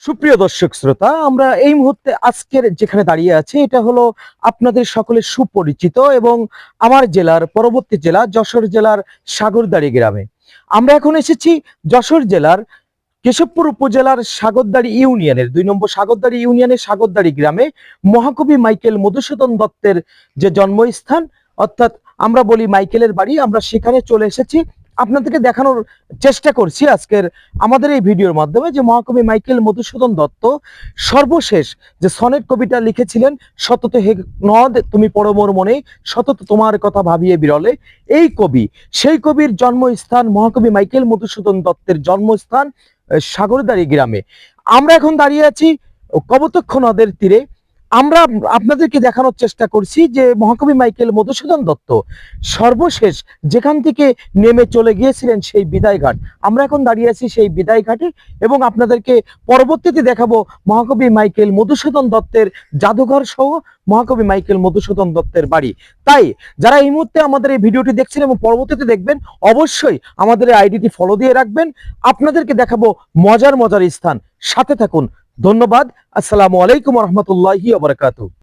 সুপ্রিয় দর্শক শ্রোতা, আমরা এই মুহূর্তে আজকের যেখানে দাঁড়িয়ে আছি এটা হলো আপনাদের সকলের সুপরিচিত এবং আমার জেলার পরবর্তী জেলা যশোর জেলার সাগরদাড়ি গ্রামে। আমরা এখন এসেছি যশোর জেলার কেশবপুর উপজেলার সাগরদাড়ি ইউনিয়নের 2 নম্বর সাগরদাড়ি ইউনিয়নের সাগরদাড়ি গ্রামে মহাকবি মাইকেল মধুসূদন দত্তের যে জন্মস্থান, অর্থাৎ আমরা বলি মাইকেলের বাড়ি। আমরা সেখানে চলে এসেছি, আপনাদেরকে দেখানোর চেষ্টা করছি আজকের আমাদের এই ভিডিওর মাধ্যমে যে মহাকবি মাইকেল মধুসূদন দত্ত সর্বশেষ যে সনেট কবিতা লিখেছিলেন, সতত হে নদ তুমি পড়ো মোর মনে, সতত তোমার কথা ভাবিয়ে বিরলে। এই কবি, সেই কবির জন্মস্থান মহাকবি মাইকেল মধুসূদন দত্তের জন্মস্থান সাগরদাড়ি গ্রামে। আমরা এখন দাঁড়িয়ে আছি কপোতাক্ষ নদের তীরে। আমরা আপনাদেরকে দেখানোর চেষ্টা করছি যে মহাকবি মাইকেল মধুসূদন দত্ত সর্বশেষ যেখান থেকে নেমে চলে গিয়েছিলেন সেই বিদায় ঘাট। আমরা এখন দাঁড়িয়ে আছি সেই বিদায় ঘাটে এবং আপনাদেরকে পরবর্তীতে দেখাবো মহাকবি মাইকেল মধুসূদন দত্তের জাদুঘর সহ মহাকবি মাইকেল মধুসূদন দত্তের বাড়ি। তাই যারা এই মুহূর্তে আমাদের এই ভিডিওটি দেখছেন এবং পরবর্তীতে দেখবেন, অবশ্যই আমাদের এই আইডিটি ফলো দিয়ে রাখবেন। আপনাদেরকে দেখাবো মজার মজার স্থান, সাথে থাকুন। ধন্যবাদ। আসসালামু আলাইকুম ওয়া রাহমাতুল্লাহি ওয়া বারাকাতুহু।